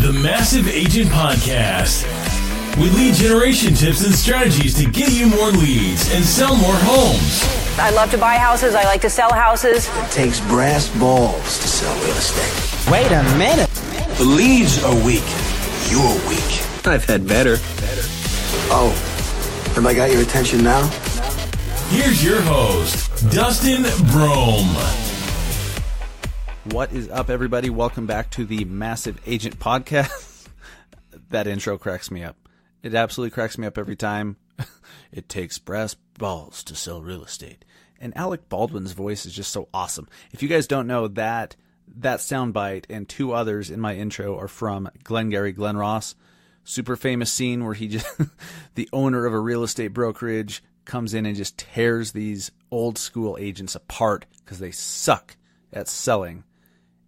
The Massive Agent Podcast, with lead generation tips and strategies to get you more leads and sell more homes. I love to buy houses. I like to sell houses. It takes brass balls to sell real estate. Wait a minute. The leads are weak. You're weak. I've had better. Oh, have I got your attention now? Here's your host, Dustin Brohm. What is up, everybody? Welcome back to the Massive Agent Podcast. That intro cracks me up. It absolutely cracks me up every time. It takes brass balls to sell real estate. And Alec Baldwin's voice is just so awesome. If you guys don't know, that soundbite and two others in my intro are from Glengarry Glen Ross. Super famous scene where he just, the owner of a real estate brokerage, comes in and just tears these old school agents apart because they suck at selling.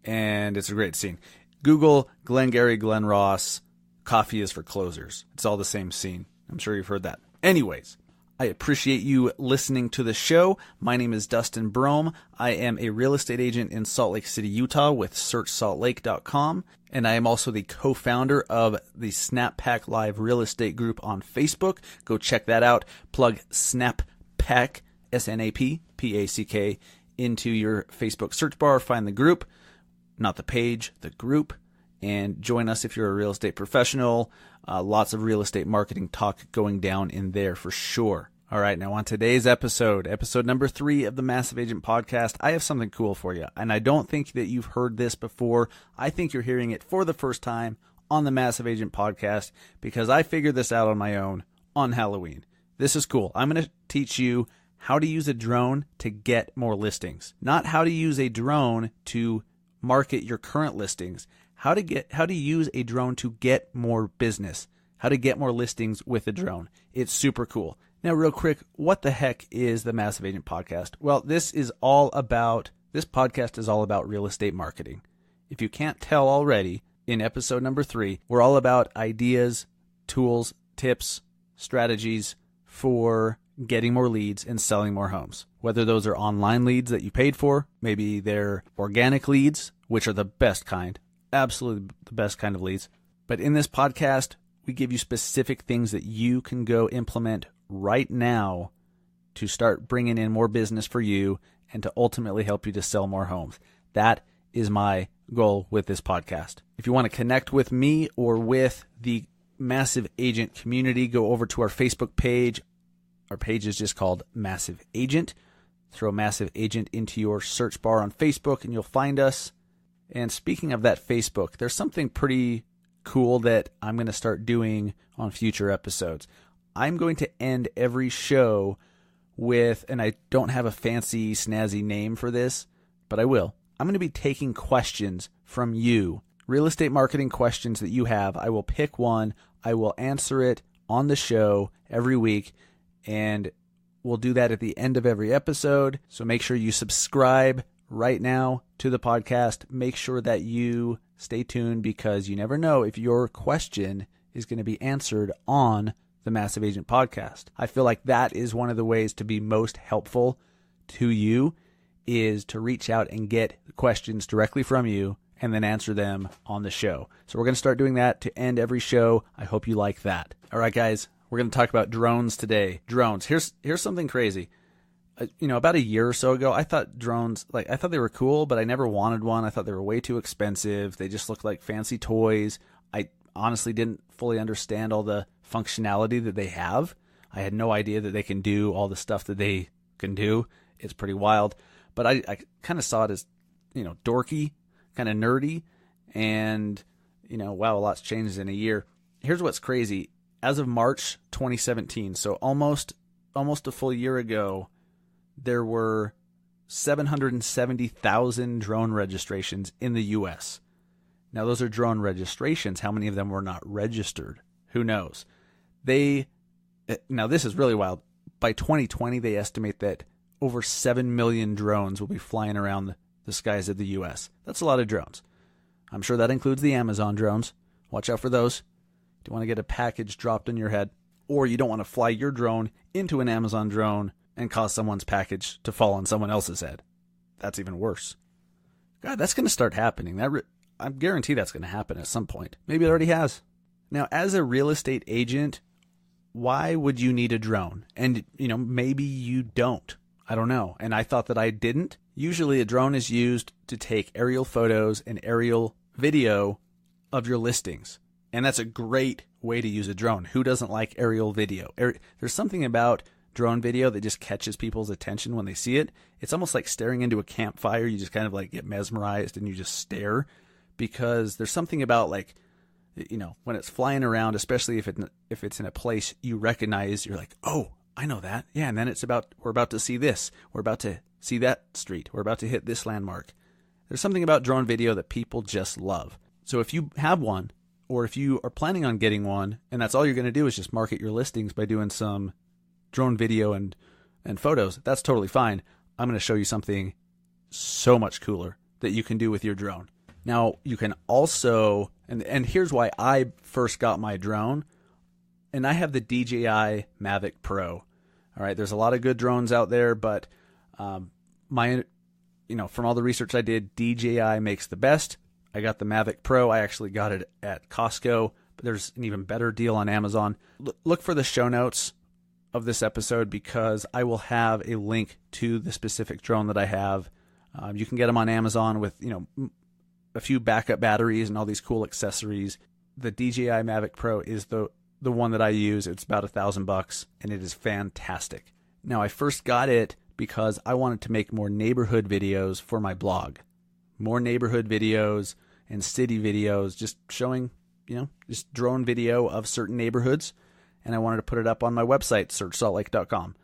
And it's a great scene. Google Glengarry Glen Ross, coffee is for closers. It's all the same scene. I'm sure you've heard that. Anyways, I appreciate you listening to the show. My name is Dustin Brohm. I am a real estate agent in Salt Lake City, Utah with SearchSaltLake.com. And I am also the co-founder of the SnapPack Live Real Estate Group on Facebook. Go check that out. Plug SnapPack, SnapPack, into your Facebook search bar. Find the group, not the page, the group, and join us if you're a real estate professional. Lots of real estate marketing talk going down in there for sure. All right, now on today's episode number 3 of the Massive Agent Podcast, I have something cool for you. And I don't think that you've heard this before. I think you're hearing it for the first time on the Massive Agent Podcast because I figured this out on my own on Halloween. This is cool. I'm going to teach you how to use a drone to get more listings. Not how to use a drone to market your current listings. How to use a drone to get more business. How to get more listings with a drone. It's super cool. Now, real quick, what the heck is the Massive Agent Podcast? Well, this podcast is all about real estate marketing. If you can't tell already, in episode number 3, we're all about ideas, tools, tips, strategies for getting more leads and selling more homes. Whether those are online leads that you paid for, maybe they're organic leads, which are the best kind, absolutely the best kind of leads. But in this podcast, we give you specific things that you can go implement right now to start bringing in more business for you and to ultimately help you to sell more homes. That is my goal with this podcast. If you want to connect with me or with the Massive Agent community, go over to our Facebook page. Our page is just called Massive Agent. Throw Massive Agent into your search bar on Facebook and you'll find us. And speaking of that Facebook, there's something pretty cool that I'm going to start doing on future episodes. I'm going to end every show with, and I don't have a fancy, snazzy name for this, but I will. I'm going to be taking questions from you, real estate marketing questions that you have. I will pick one. I will answer it on the show every week, and we'll do that at the end of every episode. So make sure you subscribe right now to the podcast. Make sure that you stay tuned because you never know if your question is going to be answered on the Massive Agent Podcast. I feel like that is one of the ways to be most helpful to you is to reach out and get questions directly from you and then answer them on the show. So we're going to start doing that to end every show. I hope you like that. All right, guys, we're going to talk about drones today. Drones. Here's something crazy. About a year or so ago, I thought drones, I thought they were cool, but I never wanted one. I thought they were way too expensive. They just looked like fancy toys. I honestly didn't fully understand all the functionality that they have. I had no idea that they can do all the stuff that they can do. It's pretty wild. But I kind of saw it as, dorky, kind of nerdy. And, wow, a lot's changed in a year. Here's what's crazy. As of March 2017, so almost a full year ago, there were 770,000 drone registrations in the U.S. Now, those are drone registrations. How many of them were not registered? Who knows? Now, this is really wild. By 2020, they estimate that over 7 million drones will be flying around the skies of the U.S. That's a lot of drones. I'm sure that includes the Amazon drones. Watch out for those. You want to get a package dropped on your head, or you don't want to fly your drone into an Amazon drone and cause someone's package to fall on someone else's head. That's even worse. God, that's going to start happening. I guarantee that's going to happen at some point. Maybe it already has. Now, as a real estate agent, why would you need a drone? And, maybe you don't. I don't know. And I thought that I didn't. Usually a drone is used to take aerial photos and aerial video of your listings. And that's a great way to use a drone. Who doesn't like aerial video? There's something about drone video that just catches people's attention when they see it. It's almost like staring into a campfire. You just kind of like get mesmerized and you just stare, because there's something about like, when it's flying around, especially if it's in a place you recognize, you're like, oh, I know that. Yeah. And then we're about to see this. We're about to see that street. We're about to hit this landmark. There's something about drone video that people just love. So if you have one, or if you are planning on getting one, and that's all you're going to do is just market your listings by doing some drone video and photos, that's totally fine. I'm going to show you something so much cooler that you can do with your drone. Now, you can also, and here's why I first got my drone, and I have the DJI Mavic Pro. All right, there's a lot of good drones out there, but from all the research I did, DJI makes the best. I got the Mavic Pro. I actually got it at Costco, but there's an even better deal on Amazon. Look for the show notes of this episode, because I will have a link to the specific drone that I have. You can get them on Amazon with, a few backup batteries and all these cool accessories. The DJI Mavic Pro is the one that I use. It's about $1,000 and it is fantastic. Now, I first got it because I wanted to make more neighborhood videos for my blog. More neighborhood videos and city videos, just showing, just drone video of certain neighborhoods. And I wanted to put it up on my website, searchsaltlake.com.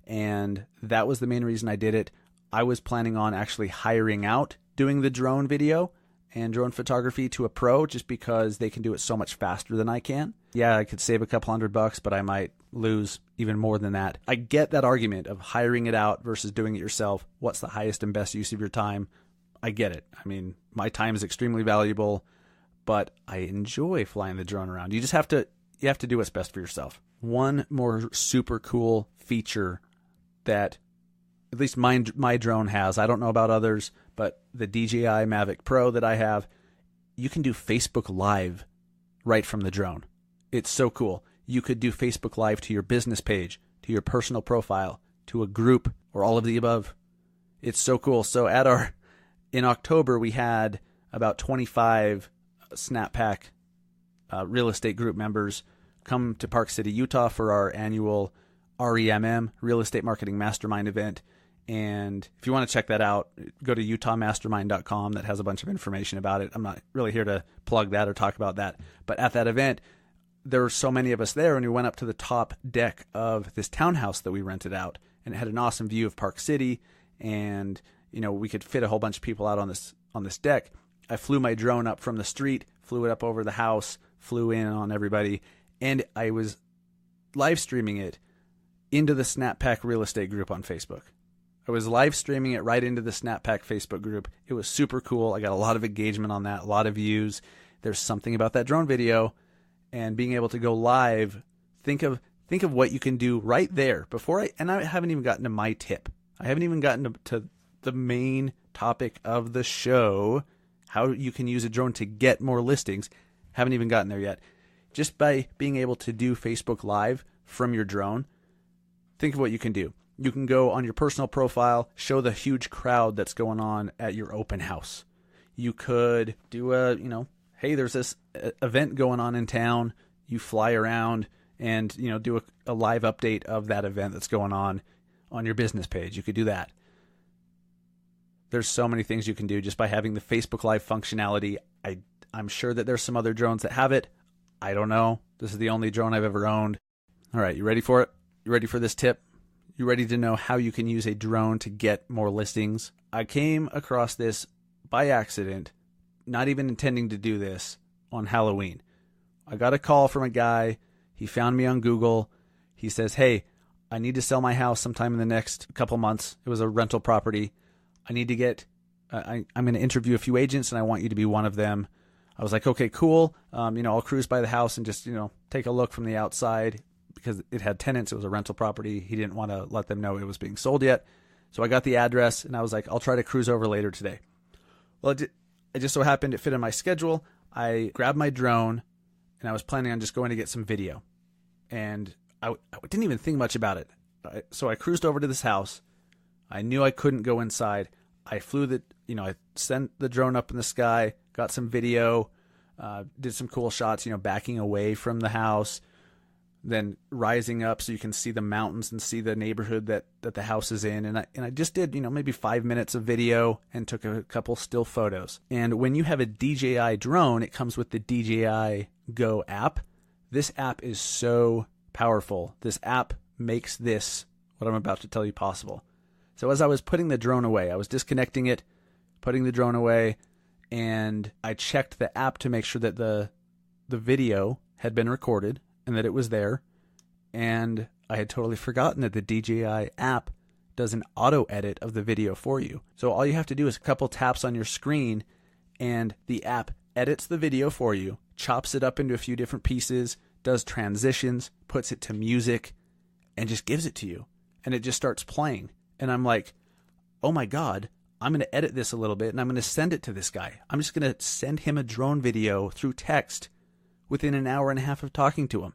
And that was the main reason I did it. I was planning on actually hiring out doing the drone video and drone photography to a pro, just because they can do it so much faster than I can. Yeah, I could save a couple $100, but I might lose even more than that. I get that argument of hiring it out versus doing it yourself. What's the highest and best use of your time? I get it. I mean, my time is extremely valuable, but I enjoy flying the drone around. You have to do what's best for yourself. One more super cool feature that at least my drone has, I don't know about others, but the DJI Mavic Pro that I have, you can do Facebook Live right from the drone. It's so cool. You could do Facebook Live to your business page, to your personal profile, to a group, or all of the above. It's so cool. So in October, we had about 25 SnapPack real estate group members come to Park City, Utah for our annual REMM, Real Estate Marketing Mastermind event. And if you want to check that out, go to utahmastermind.com. That has a bunch of information about it. I'm not really here to plug that or talk about that. But at that event, there were so many of us there, and we went up to the top deck of this townhouse that we rented out. And it had an awesome view of Park City. And, we could fit a whole bunch of people out on this deck. I flew my drone up from the street, flew it up over the house, flew in on everybody. And I was live streaming it into the SnapPack real estate group on Facebook. I was live streaming it right into the SnapPack Facebook group. It was super cool. I got a lot of engagement on that, a lot of views. There's something about that drone video and being able to go live. Think of what you can do right there and I haven't even gotten to my tip. I haven't even gotten to the main topic of the show, how you can use a drone to get more listings. Haven't even gotten there yet. Just by being able to do Facebook Live from your drone, think of what you can do. You can go on your personal profile, show the huge crowd that's going on at your open house. You could do hey, there's this event going on in town. You fly around and, do a live update of that event that's going on your business page. You could do that. There's so many things you can do just by having the Facebook Live functionality. I'm sure that there's some other drones that have it. I don't know. This is the only drone I've ever owned. All right, you ready for it? You ready for this tip? You ready to know how you can use a drone to get more listings? I came across this by accident, not even intending to do this, on Halloween. I got a call from a guy. He found me on Google. He says, hey, I need to sell my house sometime in the next couple months. It was a rental property. I need to get, I'm going to interview a few agents and I want you to be one of them. I was like, okay, cool. I'll cruise by the house and just, take a look from the outside because it had tenants. It was a rental property. He didn't want to let them know it was being sold yet. So I got the address and I was like, I'll try to cruise over later today. Well, it just so happened it fit in my schedule. I grabbed my drone, and I was planning on just going to get some video. And I didn't even think much about it. So I cruised over to this house. I knew I couldn't go inside. I flew I sent the drone up in the sky, got some video, did some cool shots, backing away from the house, then rising up so you can see the mountains and see the neighborhood that the house is in. And I just did, maybe 5 minutes of video and took a couple still photos. And when you have a DJI drone, it comes with the DJI Go app. This app is so powerful. This app makes this, what I'm about to tell you, possible. So as I was putting the drone away, I was disconnecting it, putting the drone away, and I checked the app to make sure that the video had been recorded and that it was there. And I had totally forgotten that the DJI app does an auto edit of the video for you. So all you have to do is a couple taps on your screen and the app edits the video for you, chops it up into a few different pieces, does transitions, puts it to music, and just gives it to you. And it just starts playing. And I'm like, oh my God, I'm going to edit this a little bit and I'm going to send it to this guy. I'm just going to send him a drone video through text within an hour and a half of talking to him.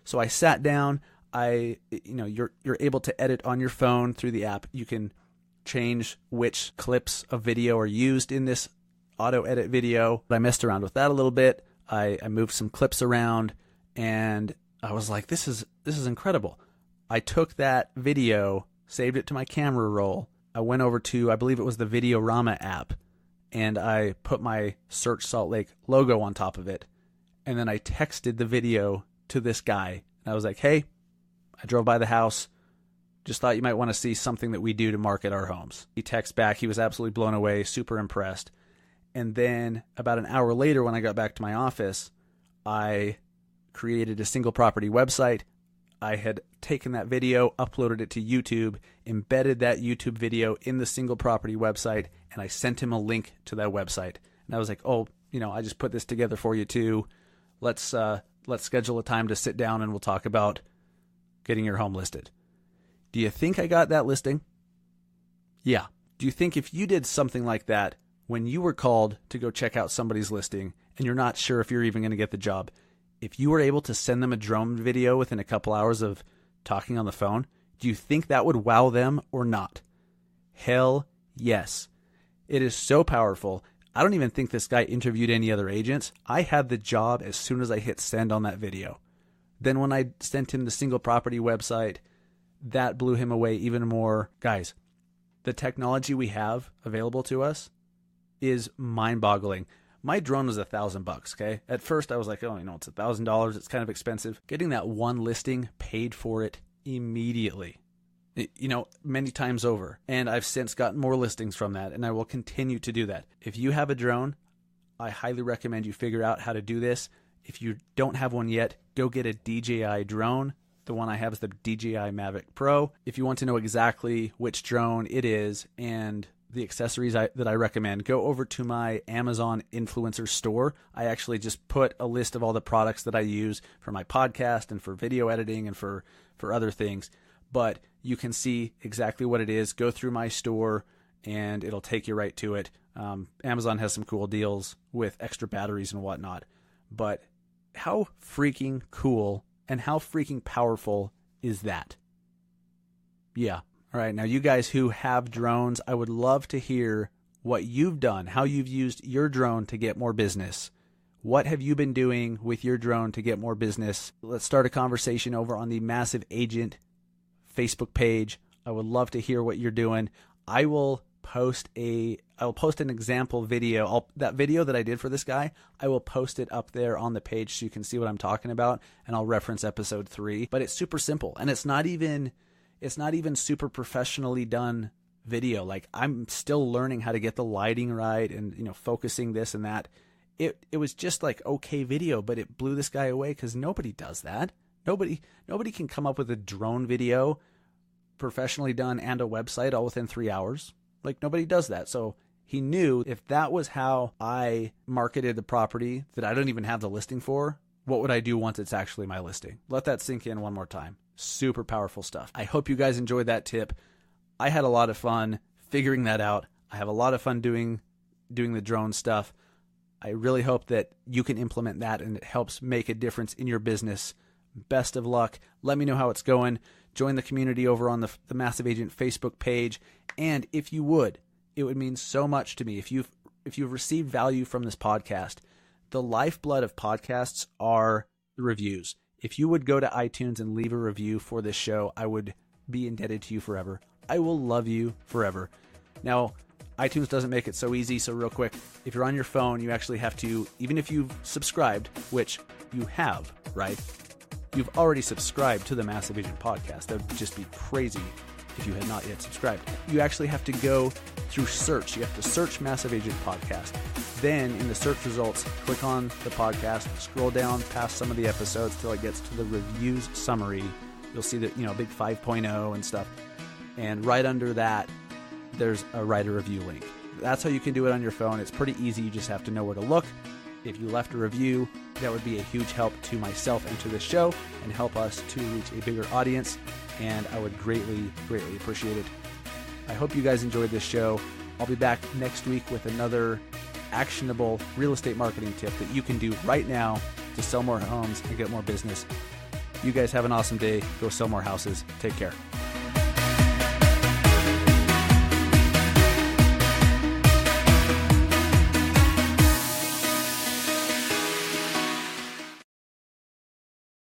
So I sat down. You're able to edit on your phone through the app. You can change which clips of video are used in this auto edit video. I messed around with that a little bit. I moved some clips around, and I was like, this is incredible. I took that video, saved it to my camera roll. I went over to, I believe it was the Videorama app, and I put my Search Salt Lake logo on top of it. And then I texted the video to this guy. And I was like, hey, I drove by the house. Just thought you might want to see something that we do to market our homes. He texted back. He was absolutely blown away, super impressed. And then about an hour later, when I got back to my office, I created a single property website. I had taken that video, uploaded it to YouTube, embedded that YouTube video in the single property website, and I sent him a link to that website. And I was like, oh, I just put this together for you too. Let's schedule a time to sit down and we'll talk about getting your home listed. Do you think I got that listing? Yeah. Do you think if you did something like that when you were called to go check out somebody's listing and you're not sure if you're even going to get the job, if you were able to send them a drone video within a couple hours of talking on the phone, do you think that would wow them or not? Hell yes. It is so powerful. I don't even think this guy interviewed any other agents. I had the job as soon as I hit send on that video. Then when I sent him the single property website, that blew him away even more. Guys, the technology we have available to us is mind-boggling. My drone was $1,000, okay? At first I was like, oh, it's $1,000. It's kind of expensive. Getting that one listing paid for it immediately. Many times over. And I've since gotten more listings from that, and I will continue to do that. If you have a drone, I highly recommend you figure out how to do this. If you don't have one yet, go get a DJI drone. The one I have is the DJI Mavic Pro. If you want to know exactly which drone it is and the accessories that I recommend, go over to my Amazon influencer store. I actually just put a list of all the products that I use for my podcast and for video editing and for other things. But you can see exactly what it is. Go through my store and it'll take you right to it. Amazon has some cool deals with extra batteries and whatnot. But how freaking cool and how freaking powerful is that? Yeah. All right. Now, you guys who have drones, I would love to hear what you've done, how you've used your drone to get more business. What have you been doing with your drone to get more business? Let's start a conversation over on the Massive Agent Facebook page. I would love to hear what you're doing. I will post an example video. That video that I did for this guy, I will post it up there on the page so you can see what I'm talking about, and I'll reference episode 3. But it's super simple, and it's not even super professionally done video. Like, I'm still learning how to get the lighting right and focusing this and that. It was just like okay video, but it blew this guy away because nobody does that. Nobody can come up with a drone video professionally done and a website all within 3 hours. Like, nobody does that. So he knew if that was how I marketed the property that I don't even have the listing for, what would I do once it's actually my listing? Let that sink in one more time. Super powerful stuff. I hope you guys enjoyed that tip. I had a lot of fun figuring that out. I have a lot of fun doing the drone stuff. I really hope that you can implement that and it helps make a difference in your business. Best of luck. Let me know how it's going. Join the community over on the Massive Agent Facebook page. And if you would, it would mean so much to me if you've received value from this podcast. The lifeblood of podcasts are the reviews. If you would go to iTunes and leave a review for this show, I would be indebted to you forever. I will love you forever. Now, iTunes doesn't make it so easy, so real quick, if you're on your phone, you actually have to, even if you've subscribed, which you have, right? You've already subscribed to the Massive Agent podcast. That would just be crazy if you had not yet subscribed. You actually have to go through search. You have to search Massive Agent podcast. Then in the search results, click on the podcast, scroll down past some of the episodes till it gets to the reviews summary. You'll see that, big 5.0 and stuff. And right under that, there's a write a review link. That's how you can do it on your phone. It's pretty easy. You just have to know where to look. If you left a review, that would be a huge help to myself and to the show and help us to reach a bigger audience. And I would greatly, greatly appreciate it. I hope you guys enjoyed this show. I'll be back next week with another actionable real estate marketing tip that you can do right now to sell more homes and get more business. You guys have an awesome day. Go sell more houses. Take care.